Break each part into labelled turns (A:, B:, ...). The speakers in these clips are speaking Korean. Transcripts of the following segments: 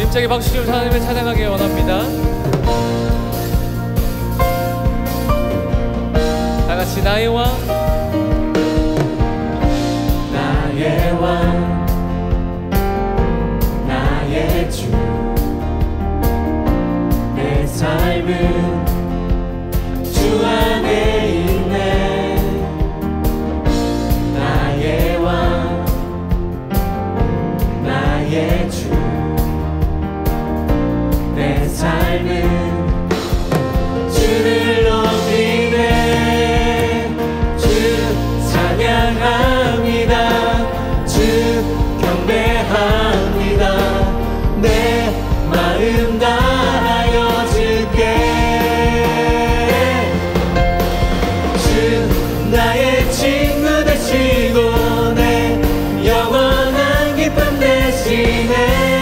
A: 힘차게 박수 치며 하나님을 찬양하기 원합니다. 다 같이 나의 왕,
B: 나의 왕, 나의 주, 내 삶은 주 안에 있네. 나의 왕, 나의 주, 내 삶은 주를 높이네. 주 찬양합니다. 주 경배합니다. 내 마음 다하여 주께. 주 나의 친구 되시고 내 영원한 기쁨 되시네.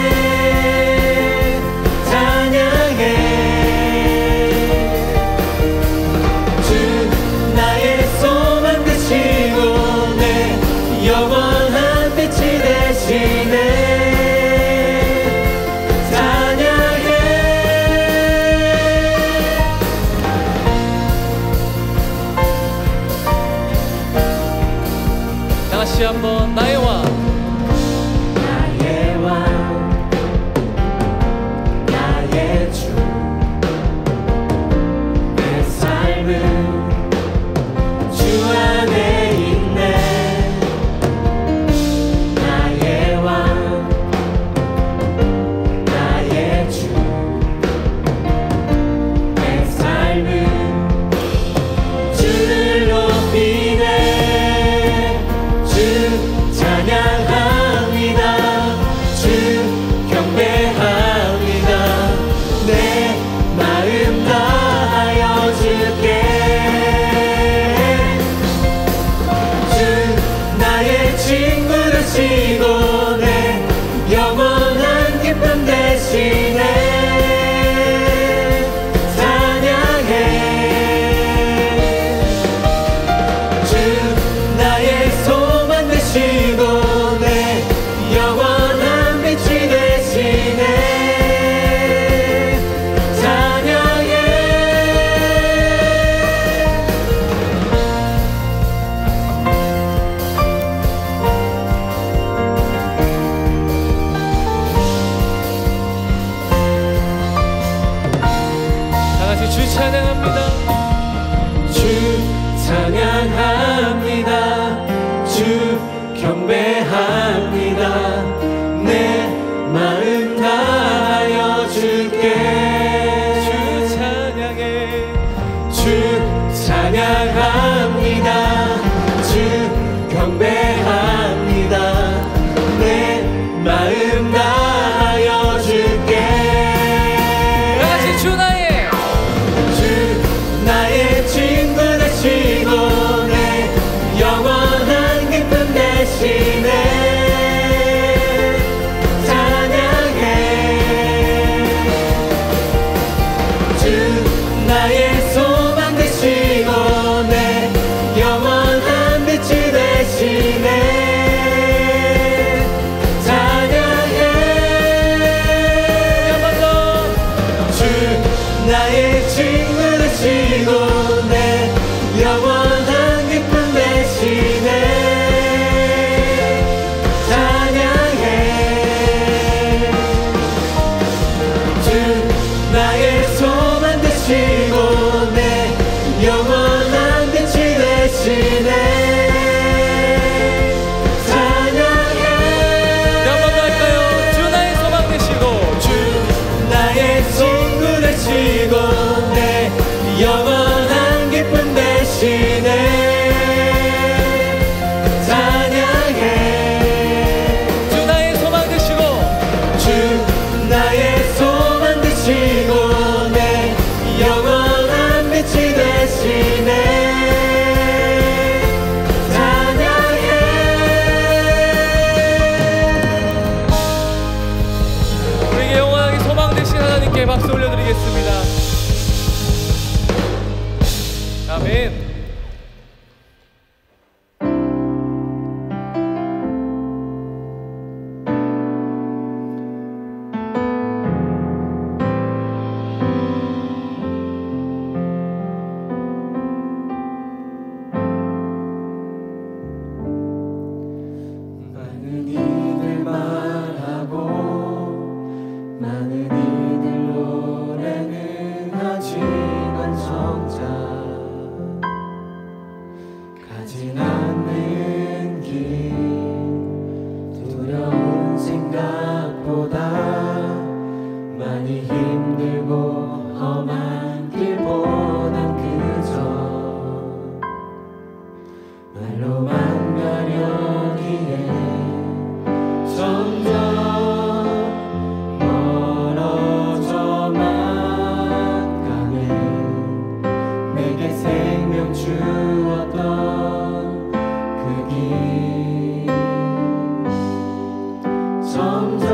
B: 점점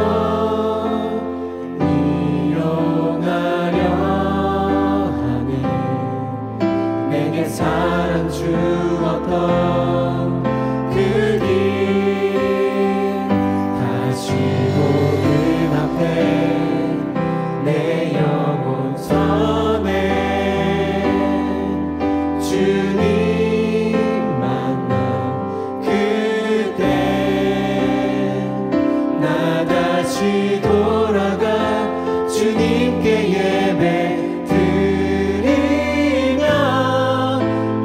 B: 이용하려 하네. 내게 사랑 주었던 그 길 다시 복음 앞에 내 영혼 전해. 주님 만나 그때 나 다시 돌아가 주님께 예배 드리며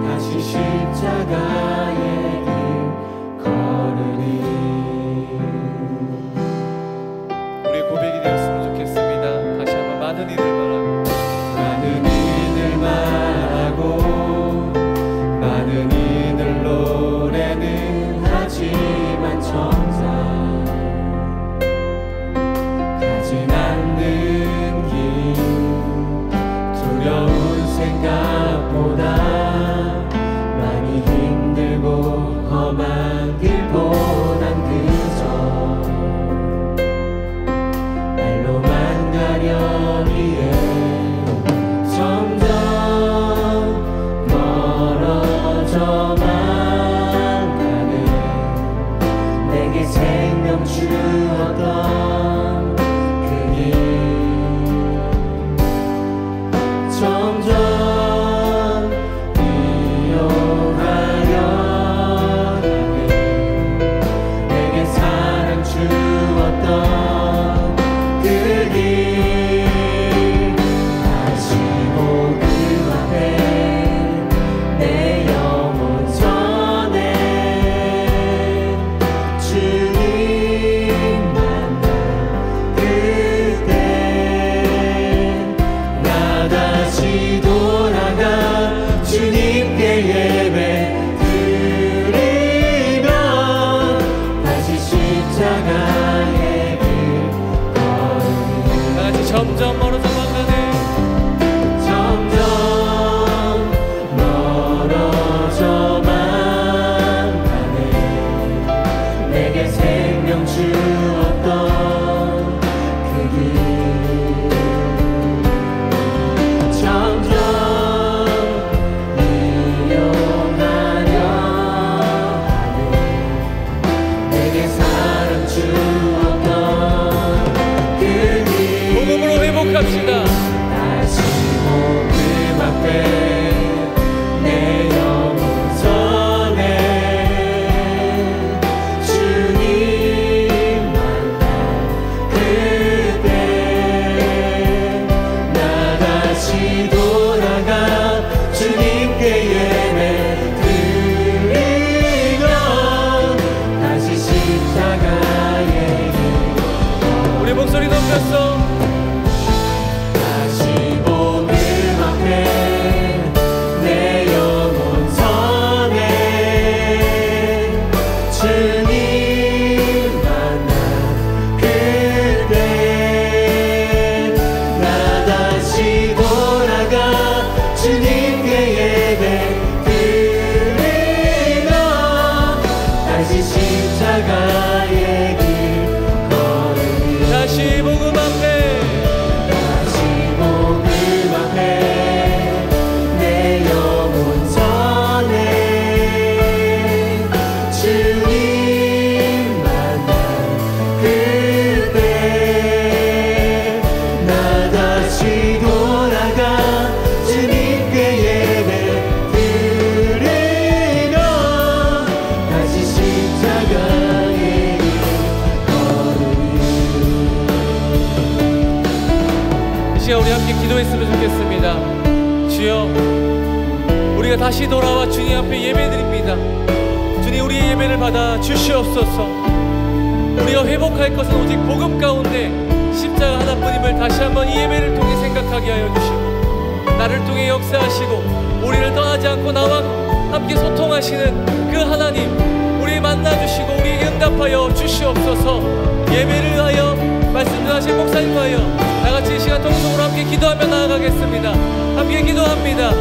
B: 다시 십자가의 길 걸으리.
A: 우리 고백이 되었으면 좋겠습니다. 다시 한번 많은 이들 말하고
B: 많은 이들 말하고 많은 이들 노래는 하지만 정작 가진 않는 길 두려운 생각보다 많이 힘들고 험한 길보단 그저 말로만 가려니에 점점 멀어져만 가네. 내게 생명 주었던 그 길 점점 이용하려 하네. 내게 사랑 주었던 그 길 다시 복음 앞에 내 영혼 전해. 주님 만나 그때 나 다시 돌아가 주님께 예배 드리며 다시 십자가의 길 걸으리.
A: 다 같이 점점 멀어져만 가네.
B: 점점 멀어져만 가네. 내게 생명 주었던 그 길 점점 이용하려 하네. 내게 사랑 주었던 그 길
A: 복음으로 회복합시다.
B: 다시 복음 앞에 내 영혼 전해. 주님 만나 그때 나 다시 돌아가 주님께 예배 드리며 다시 십자가의 길
A: 우리 목소리 높였어.
B: 다시 복음 앞에 내 영혼 전해. 주님 만나 그때 나 다시 돌아가 주님께 예배 드리며 다시 십자가의 길 걸으리.
A: 다시 복음 앞에
B: 다시 복음 앞에 내 영혼 전해. 주님 만나 그때 나 다시 돌아가 주님께 예배 드리며 다시 십자가의 길 걸으리.
A: 이 시간 우리 함께 기도했으면 좋겠습니다. 주여, 우리가 다시 돌아와 주님 앞에 예배드립니다. 주님, 우리의 예배를 받아 주시옵소서. 우리가 회복할 것은 오직 복음 가운데 십자가 하나뿐임을 다시 한번 이 예배를 통해 생각하게 하여 주시고 나를 통해 역사하시고 우리를 떠나지 않고 나와 함께 소통하시는 그 하나님, 우리 만나주시고 우리에게 응답하여 주시옵소서. 예배를 하여 말씀 전하신 목사님과 하여 다같이 이 시간 통성으로 함께 기도하며 나아가겠습니다. 함께 기도합니다.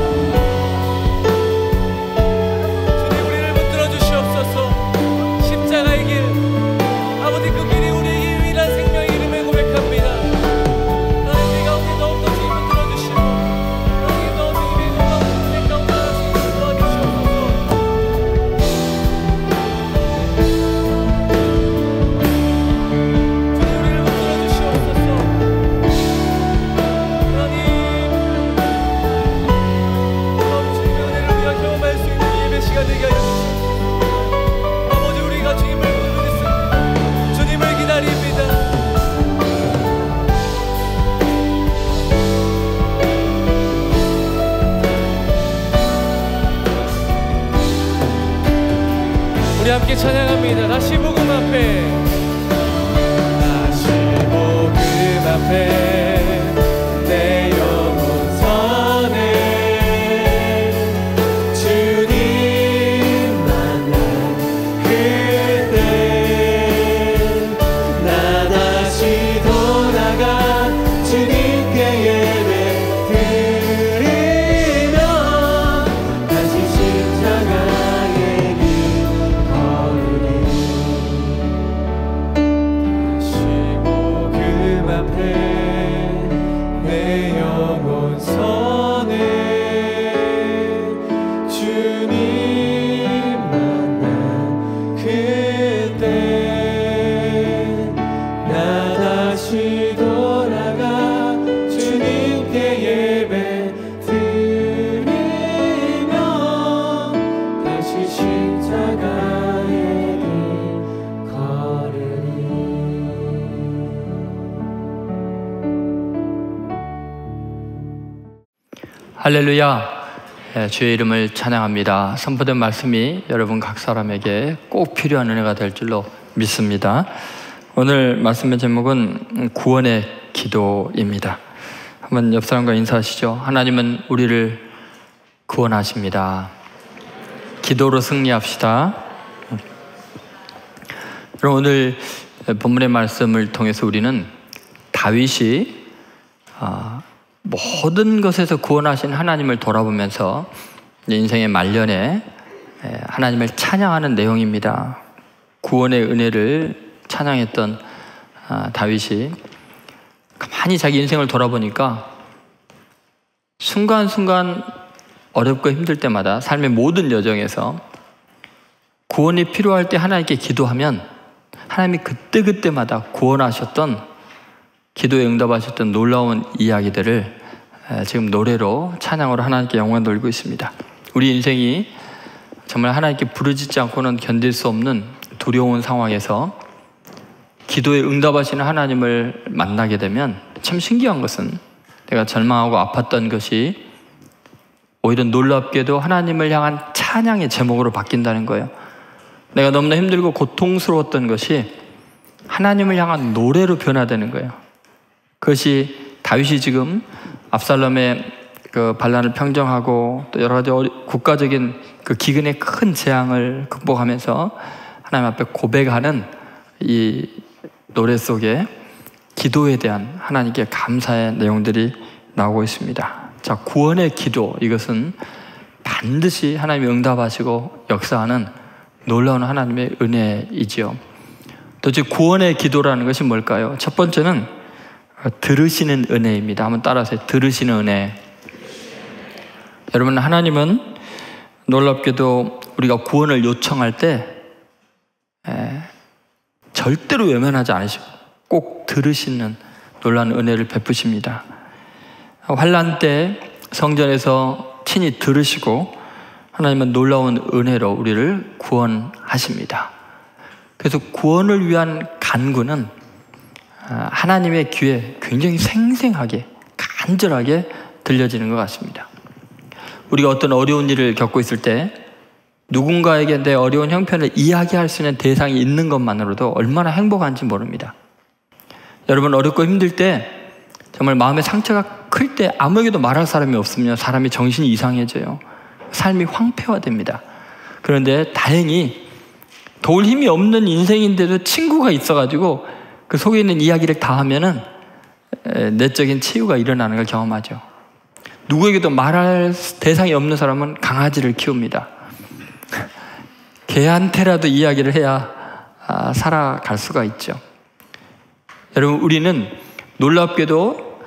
A: 주님, 우리를 붙들어 주시옵소서. 십자가의 길, 아버지, 그 길이 우리에게 함께 찬양합니다. 다시 복음 앞에, 다시 복음 앞에 내 영혼 선해. 주님 만난 그때 나 다시 돌아가 주님께 예배 드리며 다시 십자가의 길 걸으리. 다시 복음 앞에 내 영혼 선해. 주님 만난 그때 나 다시 돌아가 주님께 예배 드리며 다시 십자가의 길 걸으리.
C: 할렐루야. 주의 이름을 찬양합니다. 선포된 말씀이 여러분 각 사람에게 꼭 필요한 은혜가 될 줄로 믿습니다. 오늘 말씀의 제목은 구원의 기도입니다. 한번 옆 사람과 인사하시죠. 하나님은 우리를 구원하십니다. 기도로 승리합시다. 그럼 오늘 본문의 말씀을 통해서 우리는 다윗이 모든 것에서 구원하신 하나님을 돌아보면서 인생의 말년에 하나님을 찬양하는 내용입니다. 구원의 은혜를 찬양했던 다윗이 가만히 자기 인생을 돌아보니까 순간순간 어렵고 힘들 때마다 삶의 모든 여정에서 구원이 필요할 때 하나님께 기도하면 하나님이 그때그때마다 구원하셨던, 기도에 응답하셨던 놀라운 이야기들을 지금 노래로 찬양으로 하나님께 영광 돌리고 있습니다. 우리 인생이 정말 하나님께 부르짖지 않고는 견딜 수 없는 두려운 상황에서 기도에 응답하시는 하나님을 만나게 되면 참 신기한 것은 내가 절망하고 아팠던 것이 오히려 놀랍게도 하나님을 향한 찬양의 제목으로 바뀐다는 거예요. 내가 너무나 힘들고 고통스러웠던 것이 하나님을 향한 노래로 변화되는 거예요. 그것이 다윗이 지금 압살롬의 그 반란을 평정하고 또 여러 가지 국가적인 그 기근의 큰 재앙을 극복하면서 하나님 앞에 고백하는 이 노래 속에 기도에 대한 하나님께 감사의 내용들이 나오고 있습니다. 자, 구원의 기도, 이것은 반드시 하나님이 응답하시고 역사하는 놀라운 하나님의 은혜이지요. 도대체 구원의 기도라는 것이 뭘까요? 첫 번째는 들으시는 은혜입니다. 한번 따라하세요. 들으시는 은혜. 여러분, 하나님은 놀랍게도 우리가 구원을 요청할 때 절대로 외면하지 않으시고 꼭 들으시는 놀라운 은혜를 베푸십니다. 환난 때 성전에서 친히 들으시고 하나님은 놀라운 은혜로 우리를 구원하십니다. 그래서 구원을 위한 간구는 하나님의 귀에 굉장히 생생하게, 간절하게 들려지는 것 같습니다. 우리가 어떤 어려운 일을 겪고 있을 때 누군가에게 내 어려운 형편을 이야기할 수 있는 대상이 있는 것만으로도 얼마나 행복한지 모릅니다. 여러분, 어렵고 힘들 때 정말 마음의 상처가 클 때 아무에게도 말할 사람이 없으면 사람이 정신이 이상해져요. 삶이 황폐화됩니다. 그런데 다행히 도울 힘이 없는 인생인데도 친구가 있어가지고 그 속에 있는 이야기를 다 하면은 내적인 치유가 일어나는 걸 경험하죠. 누구에게도 말할 대상이 없는 사람은 강아지를 키웁니다. 개한테라도 이야기를 해야 살아갈 수가 있죠. 여러분, 우리는 놀랍게도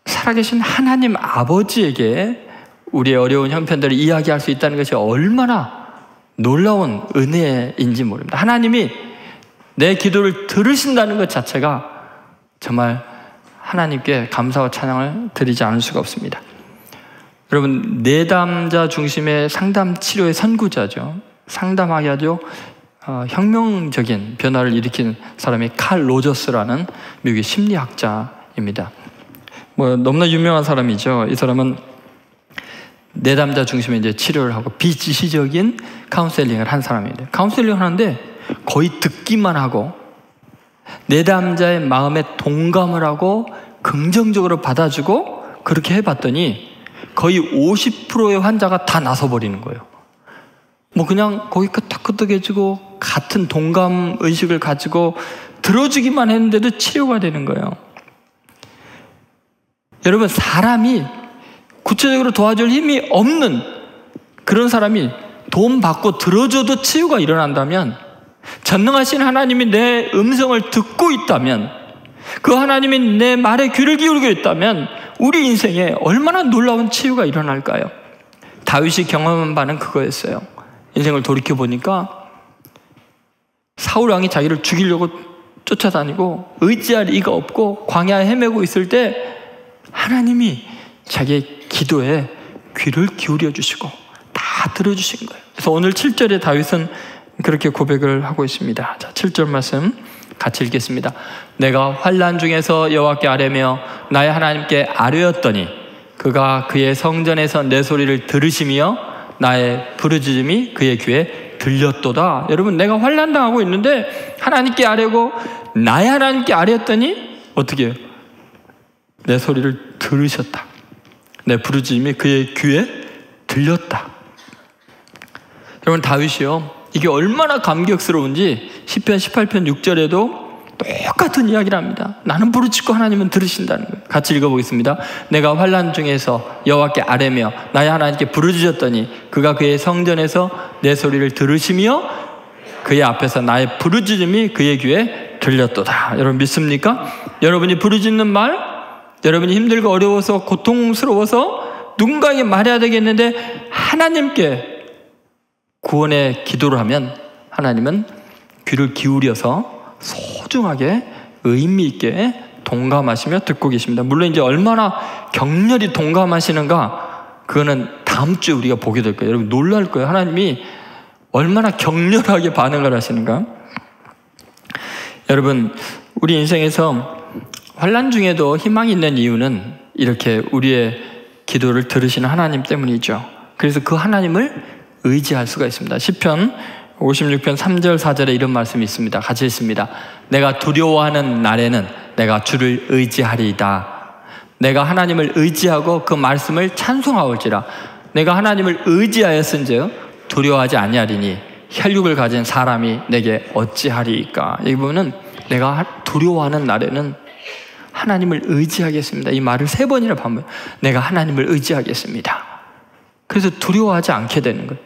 C: 살아계신 하나님 아버지에게 우리의 어려운 형편들을 이야기할 수 있다는 것이 얼마나 놀라운 은혜인지 모릅니다. 하나님이 내 기도를 들으신다는 것 자체가 정말 하나님께 감사와 찬양을 드리지 않을 수가 없습니다. 여러분, 내담자 중심의 상담 치료의 선구자죠. 상담하게 하죠. 혁명적인 변화를 일으킨 사람이 칼 로저스라는 미국의 심리학자입니다. 너무나 유명한 사람이죠. 이 사람은 내담자 중심의 이제 치료를 하고 비지시적인 카운셀링을 한 사람인데, 카운셀링을 하는데 거의 듣기만 하고 내담자의 마음에 동감을 하고 긍정적으로 받아주고 그렇게 해봤더니 거의 50%의 환자가 다 나서버리는 거예요. 뭐 그냥 거기 끄떡끄떡해지고 같은 동감 의식을 가지고 들어주기만 했는데도 치료가 되는 거예요. 여러분, 사람이 구체적으로 도와줄 힘이 없는 그런 사람이 도움 받고 들어줘도 치유가 일어난다면, 전능하신 하나님이 내 음성을 듣고 있다면, 그 하나님이 내 말에 귀를 기울이고 있다면 우리 인생에 얼마나 놀라운 치유가 일어날까요? 다윗이 경험한 바는 그거였어요. 인생을 돌이켜보니까 사울 왕이 자기를 죽이려고 쫓아다니고 의지할 이가 없고 광야에 헤매고 있을 때 하나님이 자기의 기도에 귀를 기울여 주시고 다 들어주신 거예요. 그래서 오늘 7절에 다윗은 그렇게 고백을 하고 있습니다. 자, 7절 말씀 같이 읽겠습니다. 내가 환난 중에서 여호와께 아뢰며 나의 하나님께 아뢰었더니 그가 그의 성전에서 내 소리를 들으시며 나의 부르짖음이 그의 귀에 들렸도다. 여러분, 내가 환난 당하고 있는데 하나님께 아뢰고 나의 하나님께 아뢰었더니 어떻게 해요? 내 소리를 들으셨다. 내 부르짖음이 그의 귀에 들렸다. 여러분, 다윗이요, 이게 얼마나 감격스러운지 시편 18편 6절에도 똑같은 이야기를 합니다. 나는 부르짖고 하나님은 들으신다는 거예요. 같이 읽어보겠습니다. 내가 환난 중에서 여호와께 아뢰며 나의 하나님께 부르짖었더니 그가 그의 성전에서 내 소리를 들으시며 그의 앞에서 나의 부르짖음이 그의 귀에 들렸도다. 여러분, 믿습니까? 여러분이 부르짖는 말, 여러분이 힘들고 어려워서 고통스러워서 누군가에게 말해야 되겠는데 하나님께 구원의 기도를 하면 하나님은 귀를 기울여서 소중하게 의미 있게 동감하시며 듣고 계십니다. 물론 이제 얼마나 격렬히 동감하시는가, 그거는 다음 주에 우리가 보게 될 거예요. 여러분, 놀랄 거예요. 하나님이 얼마나 격렬하게 반응을 하시는가. 여러분, 우리 인생에서 환난 중에도 희망이 있는 이유는 이렇게 우리의 기도를 들으시는 하나님 때문이죠. 그래서 그 하나님을 의지할 수가 있습니다. 시편 56편 3절 4절에 이런 말씀이 있습니다. 같이 읽습니다. 내가 두려워하는 날에는 내가 주를 의지하리이다. 내가 하나님을 의지하고 그 말씀을 찬송하올지라. 내가 하나님을 의지하였은즉 두려워하지 아니하리니 혈육을 가진 사람이 내게 어찌하리이까. 이 부분은 내가 두려워하는 날에는 하나님을 의지하겠습니다. 이 말을 3번이나 반복해요. 내가 하나님을 의지하겠습니다. 그래서 두려워하지 않게 되는 거예요.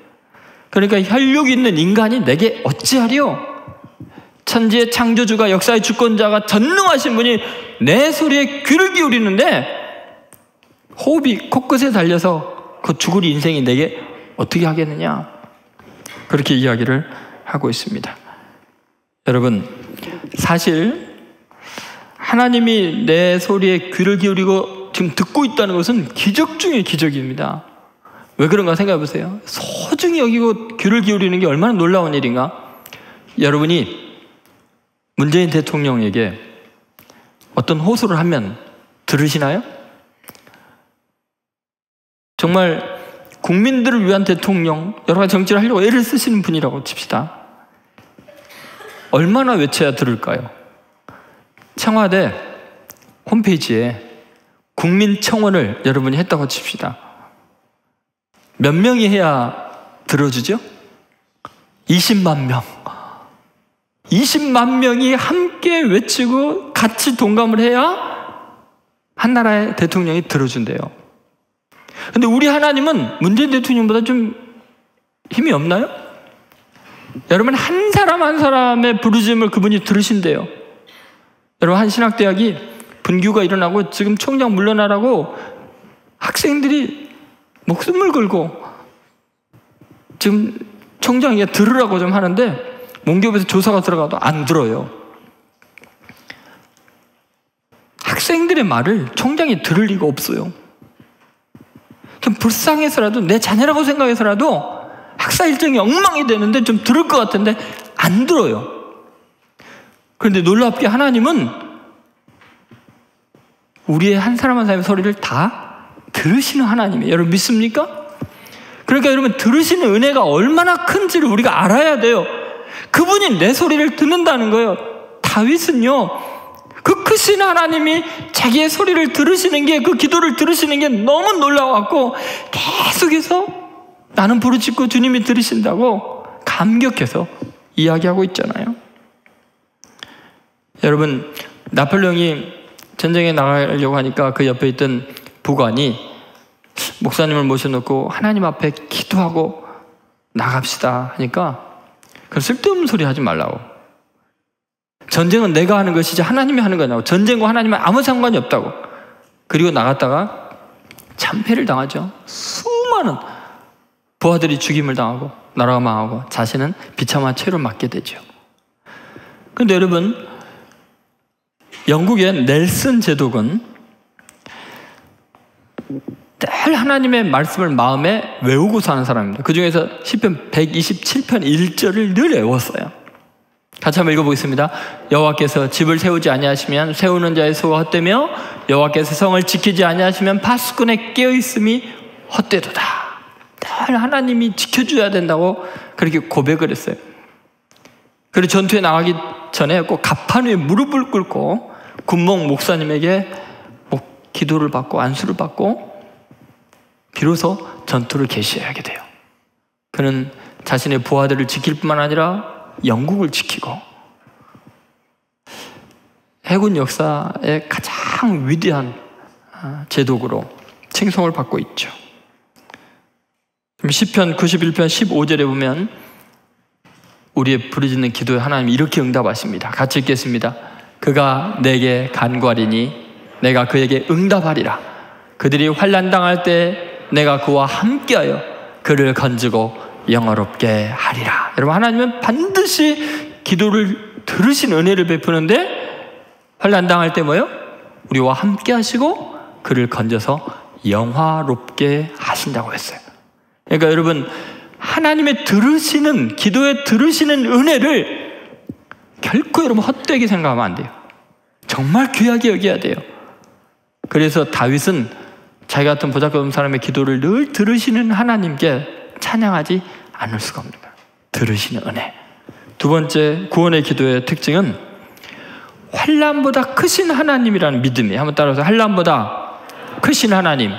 C: 그러니까 혈육 있는 인간이 내게 어찌하리요? 천지의 창조주가 역사의 주권자가 전능하신 분이 내 소리에 귀를 기울이는데 호흡이 코끝에 달려서 그 죽을 인생이 내게 어떻게 하겠느냐, 그렇게 이야기를 하고 있습니다. 여러분, 사실 하나님이 내 소리에 귀를 기울이고 지금 듣고 있다는 것은 기적 중의 기적입니다. 왜 그런가 생각해 보세요. 소중히 여기고 귀를 기울이는 게 얼마나 놀라운 일인가. 여러분이 문재인 대통령에게 어떤 호소를 하면 들으시나요? 정말 국민들을 위한 대통령, 여러 가지 정치를 하려고 애를 쓰시는 분이라고 칩시다. 얼마나 외쳐야 들을까요? 청와대 홈페이지에 국민청원을 여러분이 했다고 칩시다. 몇 명이 해야 들어주죠? 20만 명. 20만 명이 함께 외치고 같이 동감을 해야 한 나라의 대통령이 들어준대요. 근데 우리 하나님은 문재인 대통령보다 좀 힘이 없나요? 여러분, 한 사람 한 사람의 부르짖음을 그분이 들으신대요. 여러분, 한 신학대학이 분규가 일어나고 지금 총장 물러나라고 학생들이 목숨을 걸고 지금 총장에게 들으라고 좀 하는데 몽교부에서 조사가 들어가도 안 들어요. 학생들의 말을 총장이 들을 리가 없어요. 좀 불쌍해서라도, 내 자녀라고 생각해서라도 학사 일정이 엉망이 되는데 좀 들을 것 같은데 안 들어요. 그런데 놀랍게 하나님은 우리의 한 사람 한 사람의 소리를 다 들으시는 하나님이에요. 여러분, 믿습니까? 그러니까 여러분, 들으시는 은혜가 얼마나 큰지를 우리가 알아야 돼요. 그분이 내 소리를 듣는다는 거예요. 다윗은요, 그 크신 하나님이 자기의 소리를 들으시는 게, 그 기도를 들으시는 게 너무 놀라워갖고 계속해서 나는 부르짖고 주님이 들으신다고 감격해서 이야기하고 있잖아요. 여러분, 나폴레옹이 전쟁에 나가려고 하니까 그 옆에 있던 부관이 목사님을 모셔놓고 하나님 앞에 기도하고 나갑시다 하니까, 그 쓸데없는 소리 하지 말라고. 전쟁은 내가 하는 것이지 하나님이 하는 거냐고. 전쟁과 하나님은 아무 상관이 없다고. 그리고 나갔다가 참패를 당하죠. 수많은 부하들이 죽임을 당하고 나라가 망하고 자신은 비참한 채로 맞게 되죠. 그런데 여러분, 영국의 넬슨 제독은 늘 하나님의 말씀을 마음에 외우고 사는 사람입니다. 그 중에서 시편 127편 1절을 늘 외웠어요. 같이 한번 읽어보겠습니다. 여호와께서 집을 세우지 아니하시면 세우는 자의 수가 헛되며 여호와께서 성을 지키지 아니하시면 파수꾼의 깨어있음이 헛되도다. 늘 하나님이 지켜줘야 된다고 그렇게 고백을 했어요. 그리고 전투에 나가기 전에 꼭 갑판 위에 무릎을 꿇고 군목 목사님에게 기도를 받고 안수를 받고 비로소 전투를 개시하게 돼요. 그는 자신의 부하들을 지킬 뿐만 아니라 영국을 지키고 해군 역사의 가장 위대한 제독으로 칭송을 받고 있죠. 시편 91편 15절에 보면 우리의 부르짖는 기도에 하나님이 이렇게 응답하십니다. 같이 읽겠습니다. 그가 내게 간구하리니 내가 그에게 응답하리라. 그들이 환난당할 때 내가 그와 함께하여 그를 건지고 영화롭게 하리라. 여러분, 하나님은 반드시 기도를 들으신 은혜를 베푸는데 환난당할 때 뭐예요? 우리와 함께 하시고 그를 건져서 영화롭게 하신다고 했어요. 그러니까 여러분, 하나님의 들으시는, 기도에 들으시는 은혜를 결코 여러분 헛되게 생각하면 안 돼요. 정말 귀하게 여겨야 돼요. 그래서 다윗은 자기 같은 보잘것없는 사람의 기도를 늘 들으시는 하나님께 찬양하지 않을 수가 없는 거예요. 들으시는 은혜. 두 번째, 구원의 기도의 특징은 환난보다 크신 하나님이라는 믿음이. 한번 따라서, 환난보다 크신 하나님.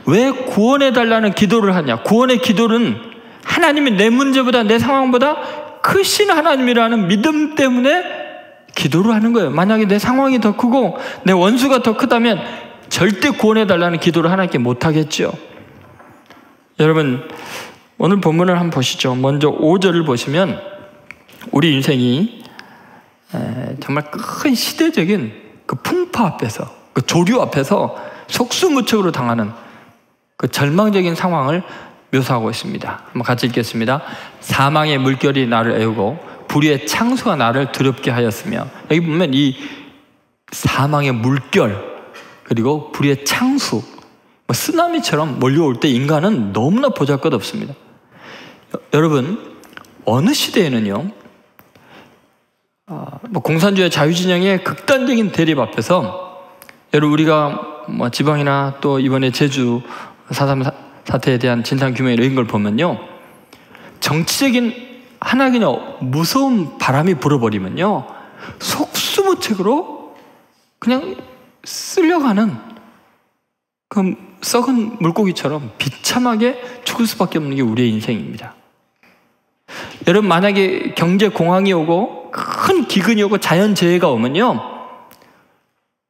C: 왜 구원해달라는 기도를 하냐? 구원의 기도는 하나님이 내 문제보다, 내 상황보다 크신 하나님이라는 믿음 때문에 기도를 하는 거예요. 만약에 내 상황이 더 크고 내 원수가 더 크다면 절대 구원해달라는 기도를 하나님께 못하겠죠. 여러분, 오늘 본문을 한번 보시죠. 먼저 5절을 보시면 우리 인생이 정말 큰 시대적인 그 풍파 앞에서, 그 조류 앞에서 속수무책으로 당하는 그 절망적인 상황을 묘사하고 있습니다. 한번 같이 읽겠습니다. 사망의 물결이 나를 애우고 불의의 창수가 나를 두렵게 하였으며. 여기 보면 이 사망의 물결 그리고 불의의 창수, 쓰나미처럼 몰려올 때 인간은 너무나 보잘것없습니다. 여러분, 어느 시대에는요, 공산주의 자유진영의 극단적인 대립 앞에서, 여러분, 우리가 지방이나 또 이번에 제주 4.3 사태에 대한 진상규명 이런 걸 보면요, 정치적인 하나 그냥 무서운 바람이 불어버리면요, 속수무책으로 그냥 쓸려가는 그 썩은 물고기처럼 비참하게 죽을 수밖에 없는 게 우리의 인생입니다. 여러분, 만약에 경제 공황이 오고 큰 기근이 오고 자연재해가 오면요,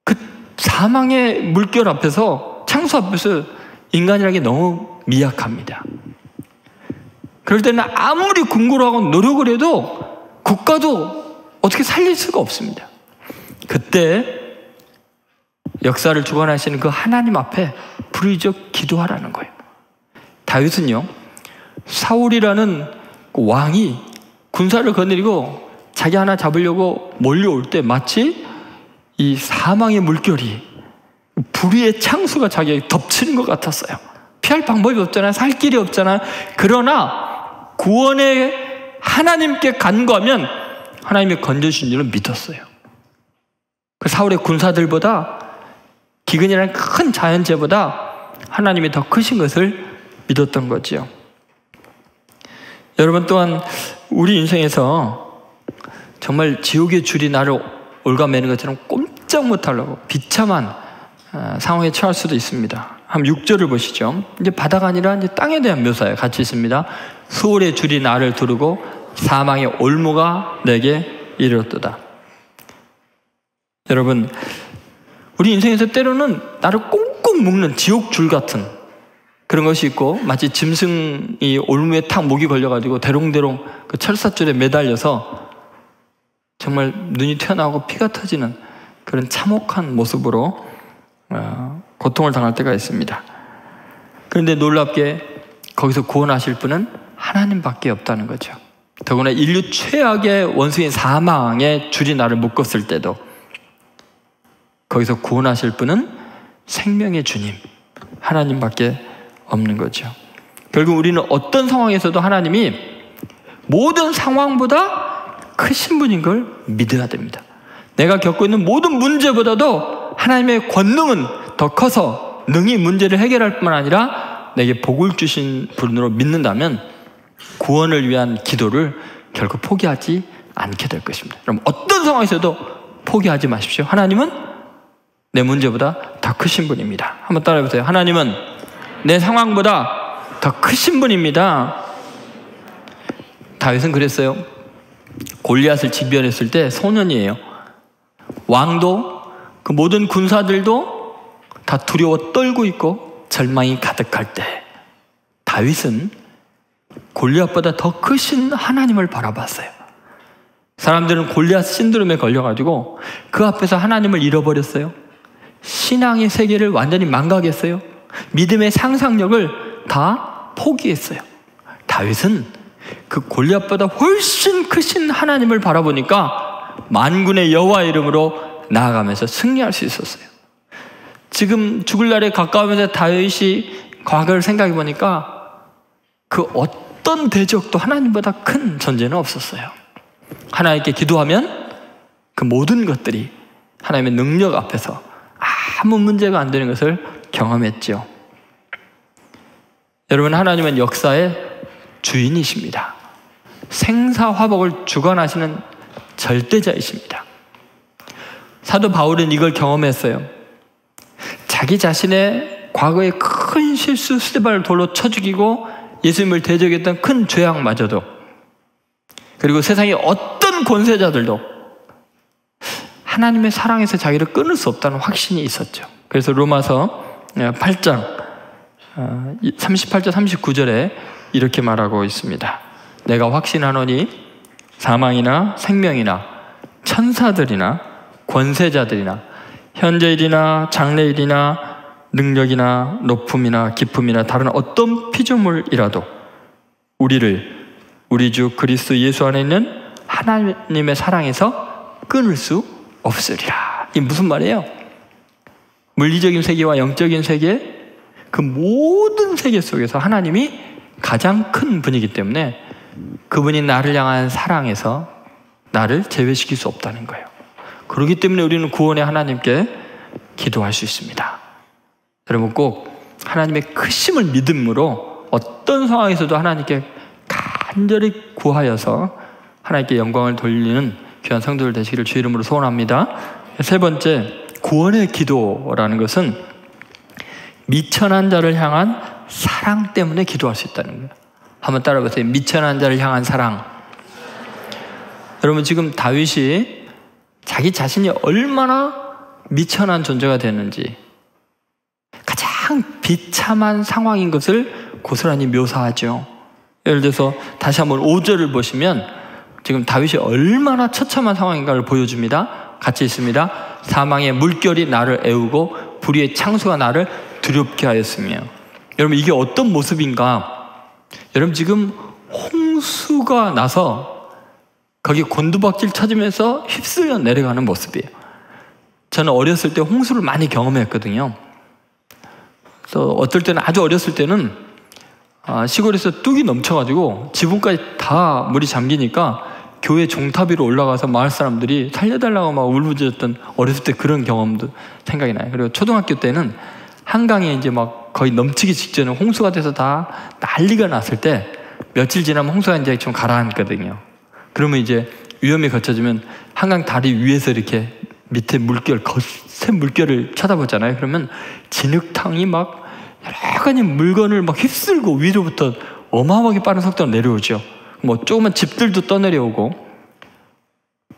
C: 그 사망의 물결 앞에서, 창수 앞에서 인간이라는 게 너무 미약합니다. 그럴 때는 아무리 궁구를 하고 노력을 해도 국가도 어떻게 살릴 수가 없습니다. 그때 역사를 주관하시는 그 하나님 앞에 부르짖어 기도하라는 거예요. 다윗은요, 사울이라는 그 왕이 군사를 거느리고 자기 하나 잡으려고 몰려올 때 마치 이 사망의 물결이, 불의의 창수가 자기에게 덮치는 것 같았어요. 피할 방법이 없잖아요. 살 길이 없잖아요. 그러나 구원의 하나님께 간구하면 하나님이 건져주신 줄을 믿었어요. 그 사울의 군사들보다, 기근이라는 큰 자연재보다 하나님이 더 크신 것을 믿었던 거지요. 여러분 또한 우리 인생에서 정말 지옥의 줄이 나를 올가매는 것처럼 꼼짝 못하려고 비참한 상황에 처할 수도 있습니다. 한번 6절을 보시죠. 이제 바다가 아니라 이제 땅에 대한 묘사예요. 같이 있습니다. 수월의 줄이 나를 두르고 사망의 올무가 내게 이르렀도다. 여러분, 우리 인생에서 때로는 나를 꽁꽁 묶는 지옥 줄 같은 그런 것이 있고, 마치 짐승이 올무에 탁 목이 걸려가지고 대롱대롱 그 철사줄에 매달려서 정말 눈이 튀어나오고 피가 터지는 그런 참혹한 모습으로 고통을 당할 때가 있습니다. 그런데 놀랍게 거기서 구원하실 분은 하나님밖에 없다는 거죠. 더구나 인류 최악의 원수인 사망의 줄이 나를 묶었을 때도 거기서 구원하실 분은 생명의 주님 하나님밖에 없는 거죠. 결국 우리는 어떤 상황에서도 하나님이 모든 상황보다 크신 분인 걸 믿어야 됩니다. 내가 겪고 있는 모든 문제보다도 하나님의 권능은 더 커서 능히 문제를 해결할 뿐만 아니라 내게 복을 주신 분으로 믿는다면 구원을 위한 기도를 결코 포기하지 않게 될 것입니다. 그럼 어떤 상황에서도 포기하지 마십시오. 하나님은 내 문제보다 더 크신 분입니다. 한번 따라해보세요. 하나님은 내 상황보다 더 크신 분입니다. 다윗은 그랬어요. 골리앗을 직면했을 때 소년이에요. 왕도 그 모든 군사들도 다 두려워 떨고 있고 절망이 가득할 때 다윗은 골리앗보다 더 크신 하나님을 바라봤어요. 사람들은 골리앗 신드롬에 걸려가지고 그 앞에서 하나님을 잃어버렸어요. 신앙의 세계를 완전히 망각했어요. 믿음의 상상력을 다 포기했어요. 다윗은 그 골리앗보다 훨씬 크신 하나님을 바라보니까 만군의 여호와 이름으로 나아가면서 승리할 수 있었어요. 지금 죽을 날에 가까우면서 다윗이 과거를 생각해 보니까 그 어떤 대적도 하나님보다 큰 존재는 없었어요. 하나님께 기도하면 그 모든 것들이 하나님의 능력 앞에서 아무 문제가 안 되는 것을 경험했죠. 여러분, 하나님은 역사의 주인이십니다. 생사화복을 주관하시는 절대자이십니다. 사도 바울은 이걸 경험했어요. 자기 자신의 과거의 큰 실수, 스데반을 돌로 쳐 죽이고 예수님을 대적했던 큰 죄악마저도, 그리고 세상의 어떤 권세자들도 하나님의 사랑에서 자기를 끊을 수 없다는 확신이 있었죠. 그래서 로마서 8장 38절 39절에 이렇게 말하고 있습니다. 내가 확신하노니 사망이나 생명이나 천사들이나 권세자들이나 현재일이나 장래일이나 능력이나 높음이나 깊음이나 다른 어떤 피조물이라도 우리를 우리 주 그리스도 예수 안에 있는 하나님의 사랑에서 끊을 수 없으리라. 이게 무슨 말이에요? 물리적인 세계와 영적인 세계, 그 모든 세계 속에서 하나님이 가장 큰 분이기 때문에 그분이 나를 향한 사랑에서 나를 제외시킬 수 없다는 거예요. 그렇기 때문에 우리는 구원의 하나님께 기도할 수 있습니다. 여러분, 꼭 하나님의 크심을 믿음으로 어떤 상황에서도 하나님께 간절히 구하여서 하나님께 영광을 돌리는 귀한 성도들 되시기를 주 이름으로 소원합니다. 세 번째, 구원의 기도라는 것은 미천한 자를 향한 사랑 때문에 기도할 수 있다는 거예요. 한번 따라해보세요. 미천한 자를 향한 사랑. 여러분, 지금 다윗이 자기 자신이 얼마나 미천한 존재가 되는지, 가장 비참한 상황인 것을 고스란히 묘사하죠. 예를 들어서 다시 한번 5절을 보시면 지금 다윗이 얼마나 처참한 상황인가를 보여줍니다. 같이 있습니다. 사망의 물결이 나를 애우고 불의의 창수가 나를 두렵게 하였으며. 여러분, 이게 어떤 모습인가? 여러분, 지금 홍수가 나서 거기 곤두박질 찾으면서 휩쓸려 내려가는 모습이에요. 저는 어렸을 때 홍수를 많이 경험했거든요. 그래서 어떨 때는, 아주 어렸을 때는 시골에서 뚝이 넘쳐가지고 지붕까지 다 물이 잠기니까 교회 종탑 위로 올라가서 마을 사람들이 살려달라고 막 울부짖었던 어렸을 때 그런 경험도 생각이 나요. 그리고 초등학교 때는 한강에 이제 막 거의 넘치기 직전에 홍수가 돼서 다 난리가 났을 때 며칠 지나면 홍수가 이제 좀 가라앉거든요. 그러면 이제 위험이 거쳐지면 한강 다리 위에서 이렇게 밑에 물결, 거센 물결을 쳐다보잖아요. 그러면 진흙탕이 막 여러 가지 물건을 막 휩쓸고 위로부터 어마어마하게 빠른 속도로 내려오죠. 뭐 조그만 집들도 떠내려오고,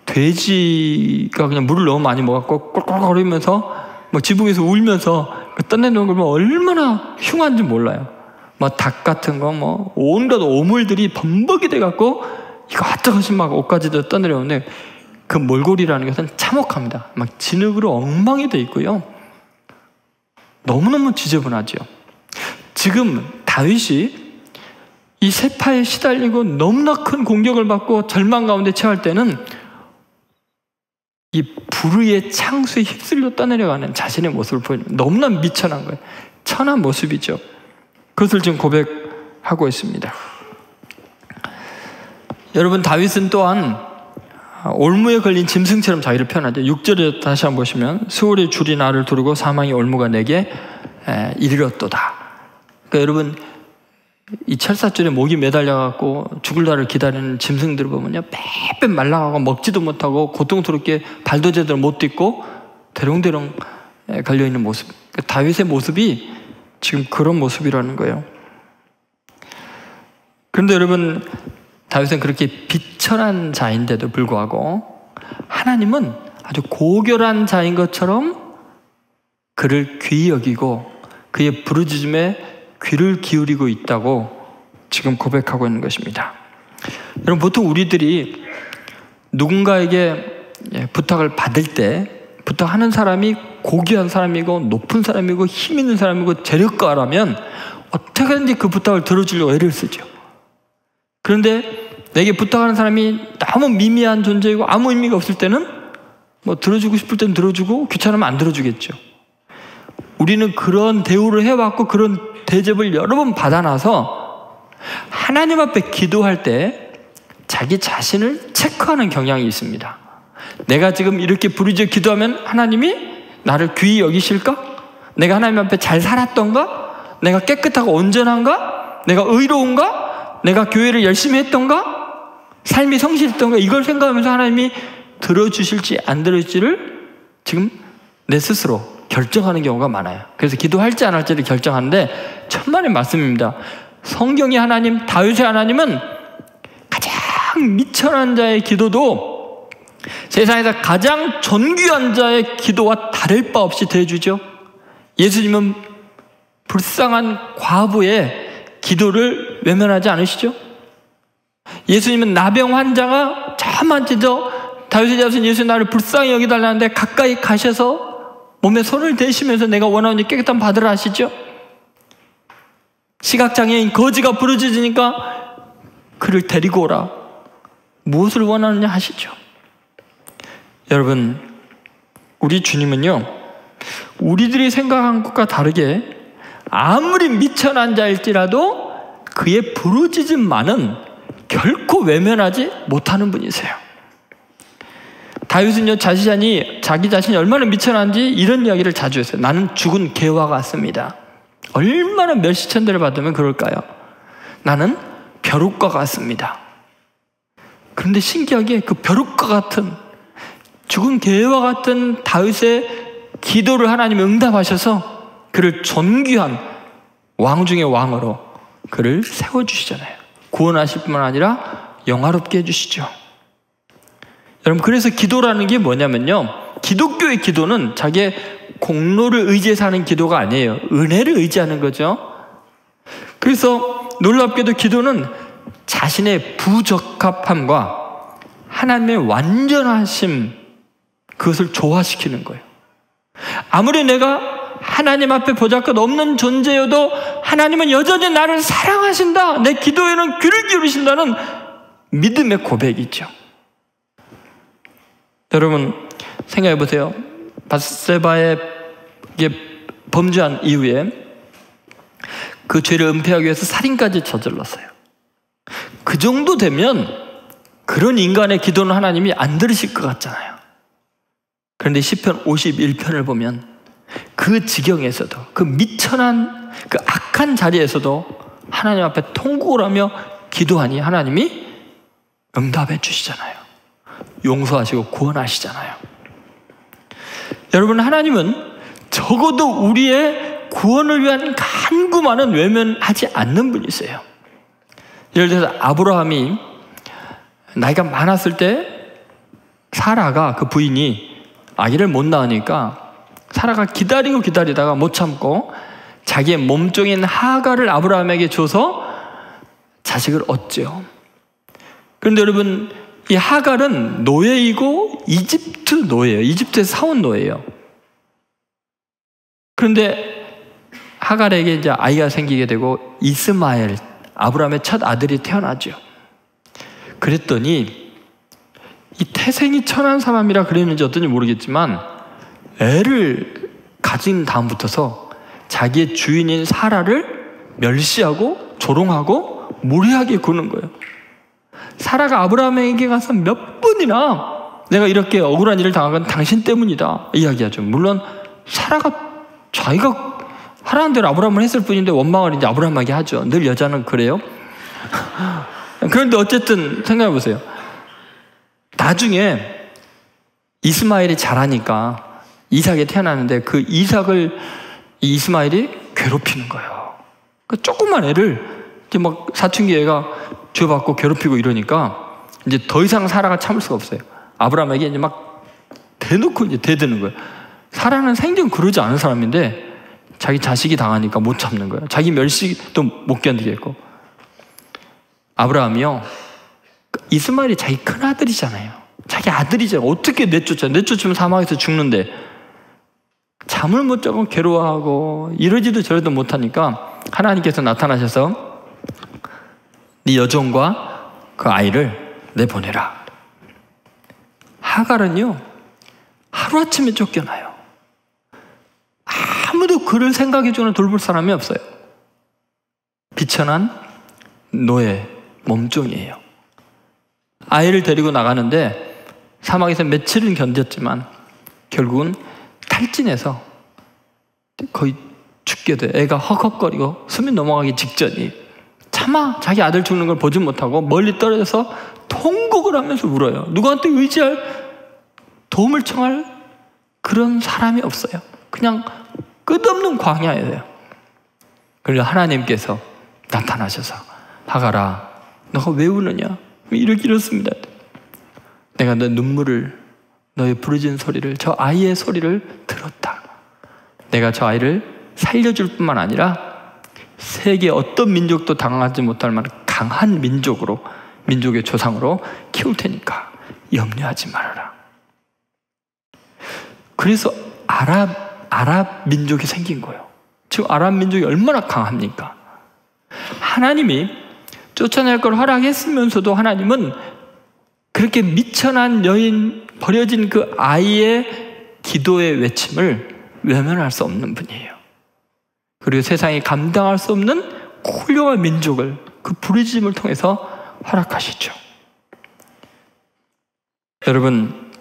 C: 돼지가 그냥 물을 너무 많이 먹었고 꼴꼴거리면서 뭐 지붕에서 울면서 떠내놓은 걸 보면 얼마나 흉한지 몰라요. 뭐 닭 같은 거 뭐 온갖 오물들이 범벅이 돼갖고 이것저것 막 옷까지도 떠내려오는데, 그 몰골이라는 것은 참혹합니다. 막 진흙으로 엉망이 돼 있고요. 너무너무 지저분하죠. 지금 다윗이 이 세파에 시달리고 너무나 큰 공격을 받고 절망 가운데 처할 때는 이 불의의 창수에 휩쓸려 떠내려가는 자신의 모습을 보여줍니다. 너무나 미천한 거예요. 천한 모습이죠. 그것을 지금 고백하고 있습니다. 여러분, 다윗은 또한 올무에 걸린 짐승처럼 자기를 표현하죠. 6절에 다시 한번 보시면, 수월의 줄이 나를 두르고 사망의 올무가 내게 이르렀도다. 그러니까 여러분, 이 철사줄에 목이 매달려갖고 죽을 날을 기다리는 짐승들을 보면요, 빼빼 말라가고 먹지도 못하고 고통스럽게 발도 제대로 못 딛고 대롱대롱 걸려있는 모습. 그러니까 다윗의 모습이 지금 그런 모습이라는 거예요. 그런데 여러분, 다윗은 그렇게 비천한 자인데도 불구하고 하나님은 아주 고결한 자인 것처럼 그를 귀히 여기고 그의 부르짖음에 귀를 기울이고 있다고 지금 고백하고 있는 것입니다. 여러분, 보통 우리들이 누군가에게 부탁을 받을 때 부탁하는 사람이 고귀한 사람이고 높은 사람이고 힘 있는 사람이고 재력가라면 어떻게든지 그 부탁을 들어주려고 애를 쓰죠. 그런데 내게 부탁하는 사람이 너무 미미한 존재이고 아무 의미가 없을 때는 뭐 들어주고 싶을 땐 들어주고 귀찮으면 안 들어주겠죠. 우리는 그런 대우를 해왔고 그런 대접을 여러 번 받아놔서 하나님 앞에 기도할 때 자기 자신을 체크하는 경향이 있습니다. 내가 지금 이렇게 부르짖어 기도하면 하나님이 나를 귀히 여기실까? 내가 하나님 앞에 잘 살았던가? 내가 깨끗하고 온전한가? 내가 의로운가? 내가 교회를 열심히 했던가? 삶이 성실했던가? 이걸 생각하면서 하나님이 들어주실지 안 들어주실지를 지금 내 스스로 결정하는 경우가 많아요. 그래서 기도할지 안 할지를 결정하는데 천만의 말씀입니다. 성경의 하나님, 다윗의 하나님은 가장 미천한 자의 기도도 세상에서 가장 존귀한 자의 기도와 다를 바 없이 대해주죠. 예수님은 불쌍한 과부의 기도를 외면하지 않으시죠? 예수님은 나병 환자가 저만치도 다윗의 자손 예수님 나를 불쌍히 여기달라는데 가까이 가셔서 몸에 손을 대시면서 내가 원하오니 깨끗한 받으라 하시죠. 시각장애인 거지가 부르짖으니까 그를 데리고 오라. 무엇을 원하느냐 하시죠. 여러분, 우리 주님은요, 우리들이 생각한 것과 다르게 아무리 미천한 자일지라도 그의 부르짖음만은 결코 외면하지 못하는 분이세요. 다윗은요, 자기 자신이 얼마나 미천한지 이런 이야기를 자주 했어요. 나는 죽은 개와 같습니다. 얼마나 멸시천대를 받으면 그럴까요? 나는 벼룩과 같습니다. 그런데 신기하게 그 벼룩과 같은 죽은 개와 같은 다윗의 기도를 하나님이 응답하셔서 그를 존귀한 왕 중의 왕으로 그를 세워주시잖아요. 구원하실 뿐만 아니라 영화롭게 해주시죠. 여러분, 그래서 기도라는 게 뭐냐면요, 기독교의 기도는 자기의 공로를 의지해서 하는 기도가 아니에요. 은혜를 의지하는 거죠. 그래서 놀랍게도 기도는 자신의 부적합함과 하나님의 완전하심, 그것을 조화시키는 거예요. 아무리 내가 하나님 앞에 보잘것 없는 존재여도 하나님은 여전히 나를 사랑하신다, 내 기도에는 귀를 기울이신다는 믿음의 고백이죠. 여러분, 생각해 보세요. 밧세바에 범죄한 이후에 그 죄를 은폐하기 위해서 살인까지 저질렀어요. 그 정도 되면 그런 인간의 기도는 하나님이 안 들으실 것 같잖아요. 그런데 시편 51편을 보면 그 지경에서도, 그 미천한 그 악한 자리에서도 하나님 앞에 통곡을 하며 기도하니 하나님이 응답해 주시잖아요. 용서하시고 구원하시잖아요. 여러분, 하나님은 적어도 우리의 구원을 위한 간구만은 외면하지 않는 분이세요. 예를 들어서 아브라함이 나이가 많았을 때 사라가, 그 부인이 아기를 못 낳으니까 사라가 기다리다가 못 참고 자기의 몸종인 하갈을 아브라함에게 줘서 자식을 얻죠. 그런데 여러분, 이 하갈은 노예이고 이집트 노예예요. 이집트에서 사온 노예예요. 그런데 하갈에게 이제 아이가 생기게 되고 이스마엘, 아브라함의 첫 아들이 태어나죠. 그랬더니 이 태생이 천한 사람이라 그랬는지 어떤지 모르겠지만 애를 가진 다음부터서 자기의 주인인 사라를 멸시하고 조롱하고 무례하게 구는 거예요. 사라가 아브라함에게 가서 몇 번이나 내가 이렇게 억울한 일을 당한 건 당신 때문이다 이야기하죠. 물론 사라가 자기가 하라는 대로 아브라함을 했을 뿐인데 원망을 이제 아브라함에게 하죠. 늘 여자는 그래요. 그런데 어쨌든 생각해 보세요. 나중에 이스마엘이 자라니까 이삭이 태어나는데 그 이삭을 이 이스마엘이 괴롭히는 거예요. 그 조그만 애를 이제 막 사춘기 애가 죄받고 괴롭히고 이러니까 이제 더 이상 사라가 참을 수가 없어요. 아브라함에게 이제 막 대놓고 이제 대드는 거예요. 사라는 생전 그러지 않은 사람인데 자기 자식이 당하니까 못 참는 거예요. 자기 멸시도 못 견디겠고. 아브라함이요, 이스마엘이 자기 큰 아들이잖아요. 자기 아들이잖아요. 어떻게 내쫓으면 사막에서 죽는데 잠을 못 자고 괴로워하고 이러지도 저러지도 못하니까 하나님께서 나타나셔서 네 여종과 그 아이를 내보내라. 하갈은요 하루아침에 쫓겨나요. 아무도 그를 생각해주는 돌볼 사람이 없어요. 비천한 노예 몸종이에요. 아이를 데리고 나가는데 사막에서 며칠은 견뎠지만 결국은 탈진해서 거의 죽게 돼. 애가 헉헉거리고 숨이 넘어가기 직전이 차마 자기 아들 죽는 걸 보지 못하고 멀리 떨어져서 통곡을 하면서 울어요. 누구한테 의지할, 도움을 청할 그런 사람이 없어요. 그냥 끝없는 광야예요. 그리고 하나님께서 나타나셔서 하갈아, 너가 왜 우느냐? 이렇게 이렇습니다. 내가 너 눈물을, 너의 부르짖는 소리를, 저 아이의 소리를 들었다. 내가 저 아이를 살려줄 뿐만 아니라 세계 어떤 민족도 당하지 못할 만한 강한 민족으로, 민족의 조상으로 키울 테니까 염려하지 말아라. 그래서 아랍 민족이 생긴 거예요. 지금 아랍 민족이 얼마나 강합니까? 하나님이 쫓아낼 걸 허락했으면서도 하나님은 그렇게 미천한 여인, 버려진 그 아이의 기도의 외침을 외면할 수 없는 분이에요. 그리고 세상이 감당할 수 없는 훌륭한 민족을 그 부르짖음을 통해서 허락하시죠. 여러분,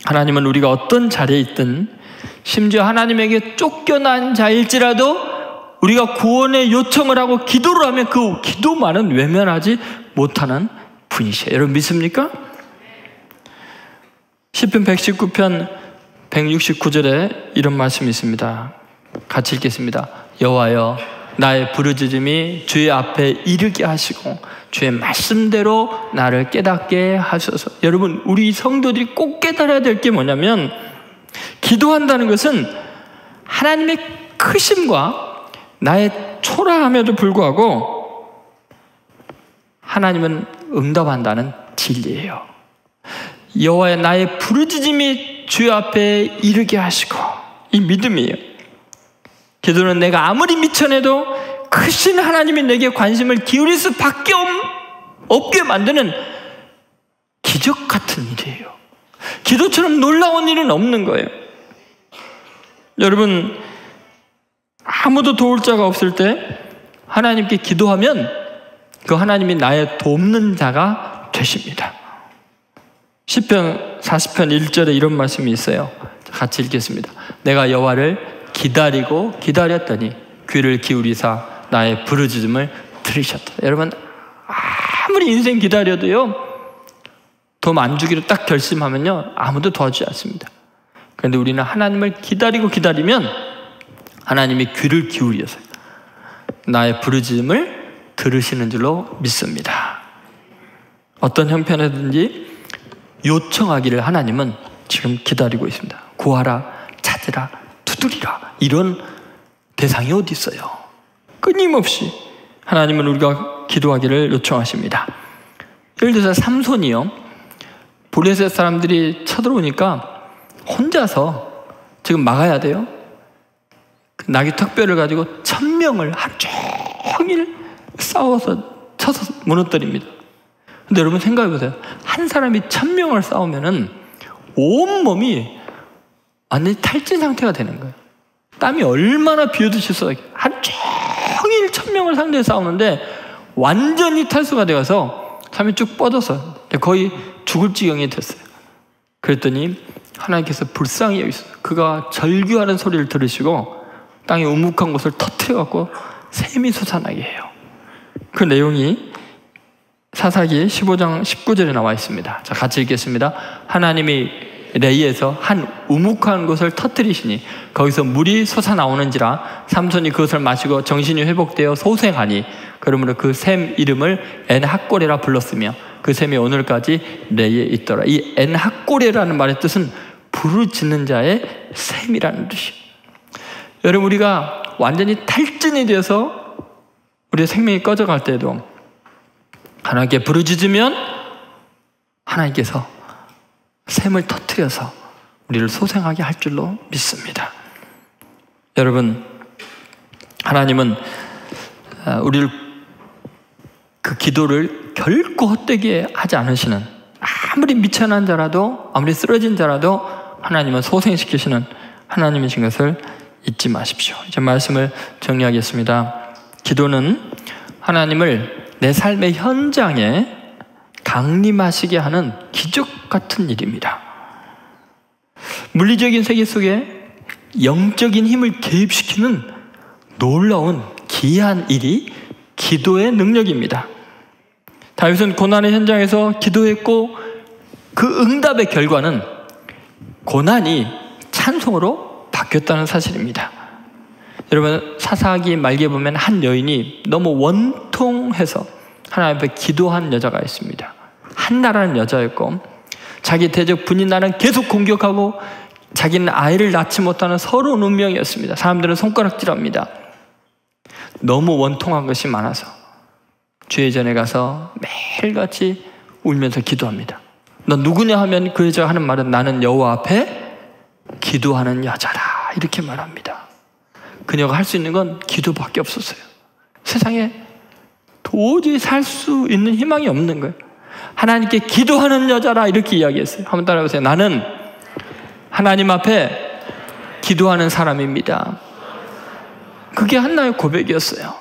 C: 하나님은 우리가 어떤 자리에 있든, 심지어 하나님에게 쫓겨난 자일지라도 우리가 구원의 요청을 하고 기도를 하면 그 기도만은 외면하지 못하는 분이세요. 여러분 믿습니까? 시편 119편 169절에 이런 말씀이 있습니다. 같이 읽겠습니다. 여호와여, 나의 부르짖음이 주의 앞에 이르게 하시고 주의 말씀대로 나를 깨닫게 하소서. 여러분, 우리 성도들이 꼭 깨달아야 될 게 뭐냐면, 기도한다는 것은 하나님의 크심과 나의 초라함에도 불구하고 하나님은 응답한다는 진리예요. 여호와의 나의 부르짖음이 주의 앞에 이르게 하시고, 이 믿음이에요. 기도는 내가 아무리 미천해도 크신 하나님이 내게 관심을 기울일 수밖에 없게 만드는 기적 같은 일이에요. 기도처럼 놀라운 일은 없는 거예요. 여러분, 아무도 도울 자가 없을 때 하나님께 기도하면 그 하나님이 나의 돕는 자가 되십니다. 시편 40편 1절에 이런 말씀이 있어요. 같이 읽겠습니다. 내가 여호와를 기다리고 기다렸더니 귀를 기울이사 나의 부르짖음을 들으셨다. 여러분, 아무리 인생 기다려도요, 돈 안 주기로 딱 결심하면요, 아무도 도와주지 않습니다. 그런데 우리는 하나님을 기다리면 하나님이 귀를 기울여서 나의 부르짖음을 들으시는 줄로 믿습니다. 어떤 형편이든지 요청하기를 하나님은 지금 기다리고 있습니다. 구하라, 찾으라, 두드리라. 이런 대상이 어디 있어요? 끊임없이 하나님은 우리가 기도하기를 요청하십니다. 예를 들어서 삼손이요, 블레셋 사람들이 쳐들어오니까 혼자서 지금 막아야 돼요. 그 나귀 턱뼈를 가지고 1000명을 하루 종일 싸워서 쳐서 무너뜨립니다. 근데 여러분 생각해 보세요. 한 사람이 1000명을 싸우면은 온몸이 완전히 탈진 상태가 되는 거예요. 땀이 얼마나 비오듯이 쏟아요. 하루 종일 1000명을 상대해 싸우는데 완전히 탈수가 되어서 삶이 쭉 뻗어서 거의 죽을 지경이 됐어요. 그랬더니 하나님께서 불쌍히 여기셨어요. 그가 절규하는 소리를 들으시고 땅에 우묵한 곳을 터뜨려갖고 샘이 솟아나게 해요. 그 내용이 사사기 15장 19절에 나와 있습니다. 자, 같이 읽겠습니다. 하나님이 레이에서 한 우묵한 곳을 터뜨리시니 거기서 물이 솟아나오는지라 삼손이 그것을 마시고 정신이 회복되어 소생하니 그러므로 그 샘 이름을 엔학고레라 불렀으며 그 샘이 오늘까지 레이에 있더라. 이 엔학고레라는 말의 뜻은 부르짖는 자의 샘이라는 뜻이에요. 여러분, 우리가 완전히 탈진이 되어서 우리의 생명이 꺼져갈 때도 하나님께 부르짖으면 하나님께서 샘을 터뜨려서 우리를 소생하게 할 줄로 믿습니다. 여러분, 하나님은 우리를 그 기도를 결코 헛되게 하지 않으시는, 아무리 미천한 자라도 아무리 쓰러진 자라도 하나님은 소생시키시는 하나님이신 것을 잊지 마십시오. 이제 말씀을 정리하겠습니다. 기도는 하나님을 내 삶의 현장에 강림하시게 하는 기적 같은 일입니다. 물리적인 세계 속에 영적인 힘을 개입시키는 놀라운 기이한 일이 기도의 능력입니다. 다윗은 고난의 현장에서 기도했고 그 응답의 결과는 고난이 찬송으로 바뀌었다는 사실입니다. 여러분, 사사기 말기에 보면 한 여인이 너무 원통해서 하나님 앞에 기도한 여자가 있습니다. 한나라는 여자였고 자기 대적 분인 나라는 계속 공격하고 자기는 아이를 낳지 못하는 서러운 운명이었습니다. 사람들은 손가락질합니다. 너무 원통한 것이 많아서 주의 전에 가서 매일같이 울면서 기도합니다. 너 누구냐 하면 그 여자가 하는 말은 나는 여호와 앞에 기도하는 여자라, 이렇게 말합니다. 그녀가 할 수 있는 건 기도밖에 없었어요. 세상에 도저히 살 수 있는 희망이 없는 거예요. 하나님께 기도하는 여자라, 이렇게 이야기했어요. 한번 따라해보세요. 나는 하나님 앞에 기도하는 사람입니다. 그게 한나의 고백이었어요.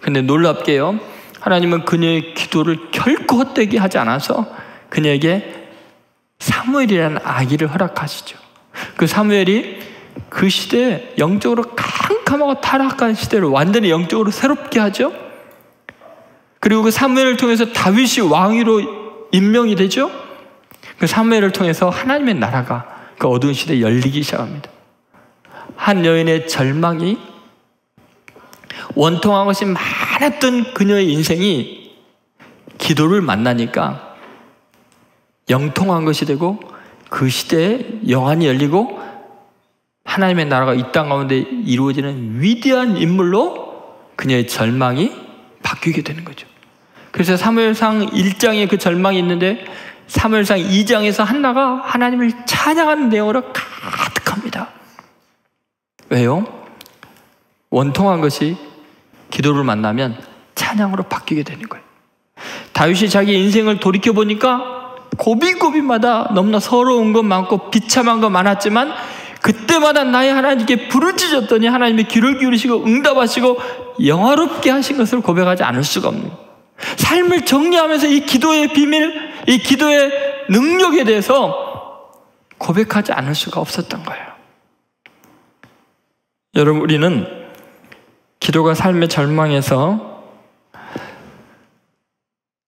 C: 근데 놀랍게요, 하나님은 그녀의 기도를 결코 헛되게 하지 않아서 그녀에게 사무엘이라는 아기를 허락하시죠. 그 사무엘이 그 시대에 영적으로 캄캄하고 타락한 시대를 완전히 영적으로 새롭게 하죠. 그리고 그 사무엘을 통해서 다윗이 왕위로 임명이 되죠. 그 사무엘을 통해서 하나님의 나라가 그 어두운 시대에 열리기 시작합니다. 한 여인의 절망이, 원통한 것이 많았던 그녀의 인생이 기도를 만나니까 영통한 것이 되고 그 시대에 영안이 열리고 하나님의 나라가 이 땅 가운데 이루어지는 위대한 인물로 그녀의 절망이 바뀌게 되는 거죠. 그래서 사무엘상 1장에 그 절망이 있는데 사무엘상 2장에서 한나가 하나님을 찬양하는 내용으로 가득합니다. 왜요? 원통한 것이 기도를 만나면 찬양으로 바뀌게 되는 거예요. 다윗이 자기 인생을 돌이켜보니까 고비고비마다 너무나 서러운 것 많고 비참한 것 많았지만 그때마다 나의 하나님께 부르짖었더니 하나님의 귀를 기울이시고 응답하시고 영화롭게 하신 것을 고백하지 않을 수가 없는 거예요. 삶을 정리하면서 이 기도의 비밀, 이 기도의 능력에 대해서 고백하지 않을 수가 없었던 거예요. 여러분, 우리는 기도가 삶의 절망에서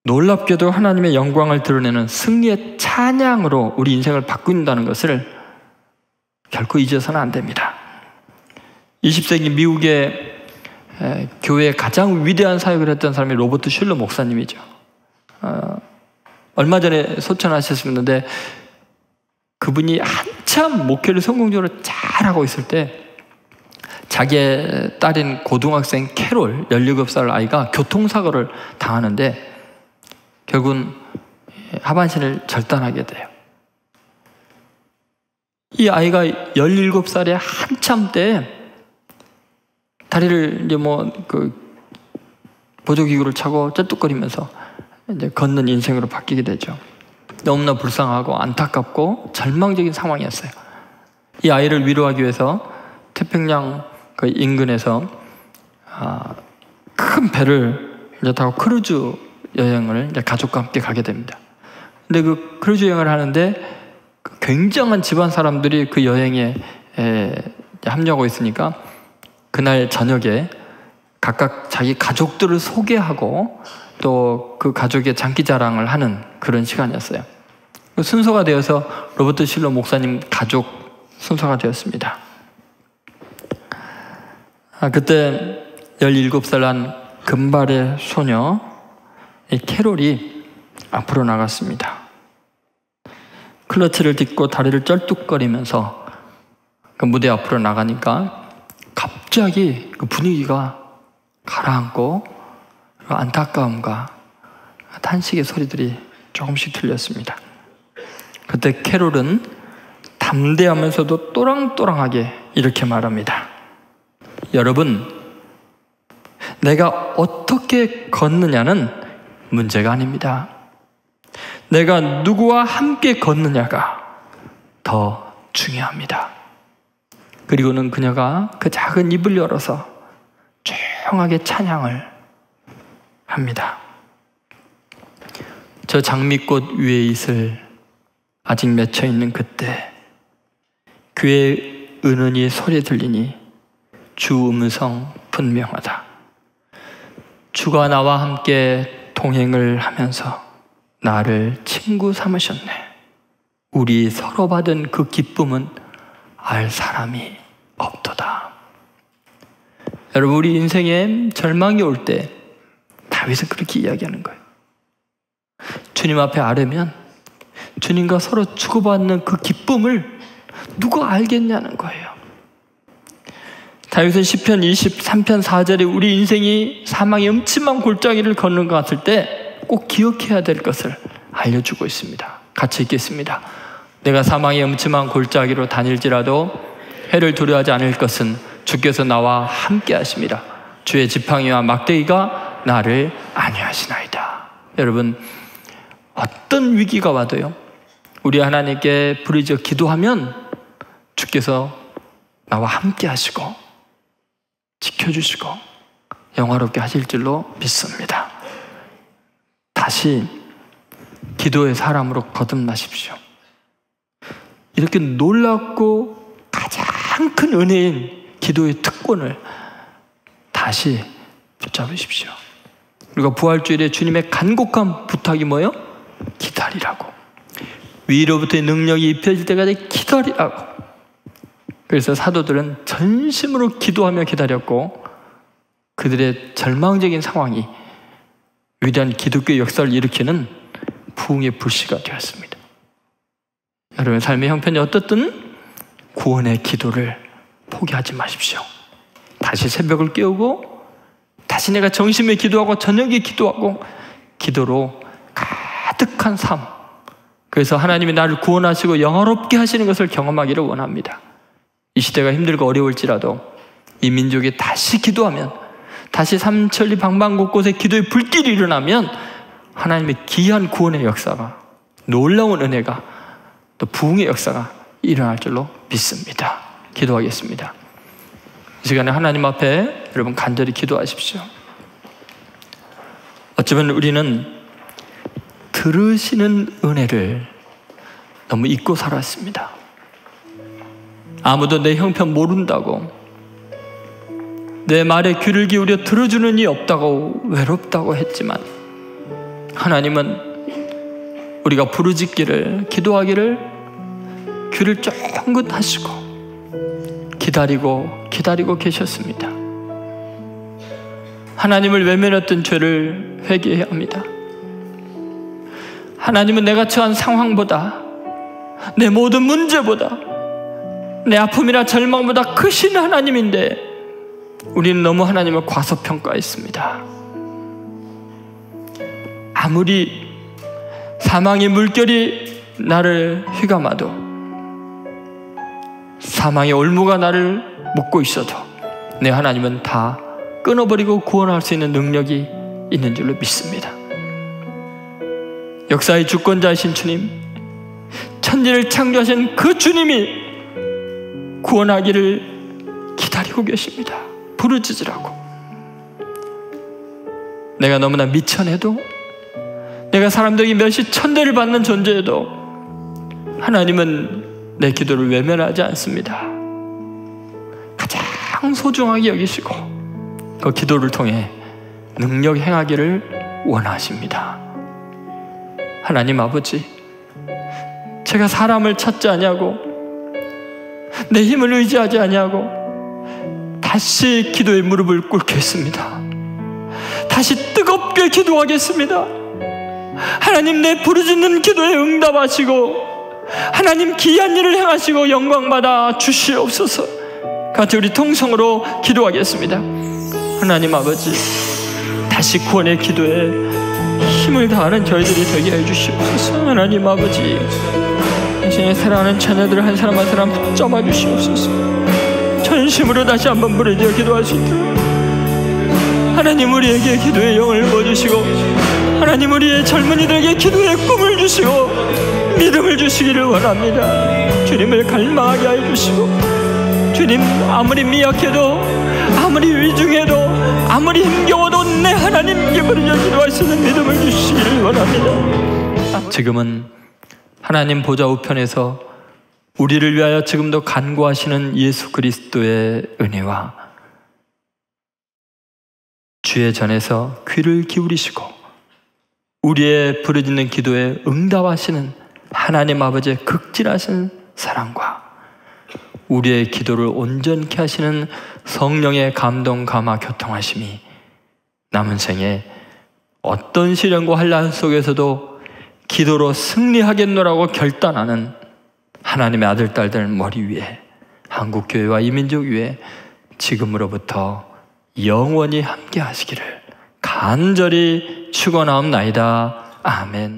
C: 놀랍게도 하나님의 영광을 드러내는 승리의 찬양으로 우리 인생을 바꾼다는 것을 결코 잊어서는 안 됩니다. 20세기 미국의 교회의 가장 위대한 사역을 했던 사람이 로버트 슐러 목사님이죠. 얼마 전에 소천하셨었는데 그분이 한참 목회를 성공적으로 잘하고 있을 때 자기의 딸인 고등학생 캐롤 17살 아이가 교통사고를 당하는데 결국은 하반신을 절단하게 돼요. 이 아이가 17살에 한참 때 다리를 이제 보조기구를 차고 쩔뚝거리면서 이제 걷는 인생으로 바뀌게 되죠. 너무나 불쌍하고 안타깝고 절망적인 상황이었어요. 이 아이를 위로하기 위해서 태평양 그 인근에서 큰 배를 이제 타고 크루즈 여행을 이제 가족과 함께 가게 됩니다. 근데 그 크루즈 여행을 하는데 굉장한 집안 사람들이 그 여행에 합류하고 있으니까 그날 저녁에 각각 자기 가족들을 소개하고 또 그 가족의 장기자랑을 하는 그런 시간이었어요. 그 순서가 되어서 로버트 슐러 목사님 가족 순서가 되었습니다. 그때 17살 난 금발의 소녀 캐롤이 앞으로 나갔습니다. 클러치를 딛고 다리를 쩔뚝거리면서 그 무대 앞으로 나가니까 갑자기 그 분위기가 가라앉고 안타까움과 탄식의 소리들이 조금씩 들렸습니다. 그때 캐롤은 담대하면서도 또랑또랑하게 이렇게 말합니다. 여러분, 내가 어떻게 걷느냐는 문제가 아닙니다. 내가 누구와 함께 걷느냐가 더 중요합니다. 그리고는 그녀가 그 작은 입을 열어서 조용하게 찬양을 합니다. 저 장미꽃 위에 있을 아직 맺혀 있는 그때 귀에 은은히 소리 들리니 주 음성 분명하다. 주가 나와 함께 동행을 하면서 나를 친구 삼으셨네. 우리 서로 받은 그 기쁨은 알 사람이 없도다. 여러분, 우리 인생에 절망이 올 때 다윗은 그렇게 이야기하는 거예요. 주님 앞에 아뢰면 주님과 서로 주고받는 그 기쁨을 누가 알겠냐는 거예요. 다윗은 시편 23편 4절에 우리 인생이 사망의 음침한 골짜기를 걷는 것 같을 때 꼭 기억해야 될 것을 알려주고 있습니다. 같이 읽겠습니다. 내가 사망의 음침한 골짜기로 다닐지라도 해를 두려워하지 않을 것은 주께서 나와 함께 하심이라. 주의 지팡이와 막대기가 나를 안위하시나이다. 여러분, 어떤 위기가 와도요, 우리 하나님께 부르짖어 기도하면 주께서 나와 함께 하시고 지켜주시고 영화롭게 하실 줄로 믿습니다. 다시 기도의 사람으로 거듭나십시오. 이렇게 놀랍고 가장 큰 은혜인 기도의 특권을 다시 붙잡으십시오. 우리가 부활주일에 주님의 간곡한 부탁이 뭐예요? 기다리라고. 위로부터의 능력이 입혀질 때까지 기다리라고. 그래서 사도들은 전심으로 기도하며 기다렸고 그들의 절망적인 상황이 위대한 기독교 역사를 일으키는 부흥의 불씨가 되었습니다. 여러분, 삶의 형편이 어떻든 구원의 기도를 포기하지 마십시오. 다시 새벽을 깨우고 다시 내가 정심에 기도하고 저녁에 기도하고 기도로 가득한 삶, 그래서 하나님이 나를 구원하시고 영화롭게 하시는 것을 경험하기를 원합니다. 이 시대가 힘들고 어려울지라도 이 민족이 다시 기도하면, 다시 삼천리 방방 곳곳에 기도의 불길이 일어나면 하나님의 귀한 구원의 역사가, 놀라운 은혜가, 또 부흥의 역사가 일어날 줄로 믿습니다. 기도하겠습니다. 이 시간에 하나님 앞에 여러분 간절히 기도하십시오. 어쩌면 우리는 들으시는 은혜를 너무 잊고 살았습니다. 아무도 내 형편 모른다고, 내 말에 귀를 기울여 들어주는 이 없다고 외롭다고 했지만 하나님은 우리가 부르짖기를 기도하기를 귀를 쫑긋 하시고 기다리고 계셨습니다. 하나님을 외면했던 죄를 회개해야 합니다. 하나님은 내가 처한 상황보다, 내 모든 문제보다, 내 아픔이나 절망보다 크신 하나님인데 우리는 너무 하나님을 과소평가했습니다. 아무리 사망의 물결이 나를 휘감아도, 사망의 올무가 나를 묶고 있어도 내 하나님은 다 끊어버리고 구원할 수 있는 능력이 있는 줄로 믿습니다. 역사의 주권자이신 주님, 천지를 창조하신 그 주님이 구원하기를 기다리고 계십니다. 부르짖으라고. 내가 너무나 미천해도, 내가 사람들에게 멸시 천대를 받는 존재에도 하나님은 내 기도를 외면하지 않습니다. 가장 소중하게 여기시고 그 기도를 통해 능력 행하기를 원하십니다. 하나님 아버지, 제가 사람을 찾지 아니하고 내 힘을 의지하지 아니하고 다시 기도의 무릎을 꿇겠습니다. 다시 뜨겁게 기도하겠습니다. 하나님, 내 부르짖는 기도에 응답하시고 하나님 귀한 일을 행하시고 영광받아 주시옵소서. 같이 우리 통성으로 기도하겠습니다. 하나님 아버지, 다시 구원의 기도에 힘을 다하는 저희들이 되게 해주시옵소서. 하나님 아버지, 당신의 사랑하는 자녀들을 한 사람 한 사람 붙잡아 주시옵소서. 전심으로 다시 한번 부르짖어 기도할 수 있도록 하나님, 우리에게 기도의 영을 부어주시고 하나님, 우리의 젊은이들에게 기도의 꿈을 주시고 믿음을 주시기를 원합니다. 주님을 갈망하게 하여 주시고, 주님, 아무리 미약해도, 아무리 위중해도, 아무리 힘겨워도 내 하나님께 부르짖어 기도할 수 있는 믿음을 주시기를 원합니다. 지금은 하나님 보좌 우편에서 우리를 위하여 지금도 간구하시는 예수 그리스도의 은혜와 주의 전에서 귀를 기울이시고 우리의 부르짖는 기도에 응답하시는 하나님 아버지의 극진하신 사랑과 우리의 기도를 온전케 하시는 성령의 감동, 감화, 교통하심이 남은 생에 어떤 시련과 환난 속에서도 기도로 승리하겠노라고 결단하는 하나님의 아들, 딸들 머리 위에, 한국교회와 이민족 위에 지금으로부터 영원히 함께 하시기를 간절히 축원하옵나이다. 아멘.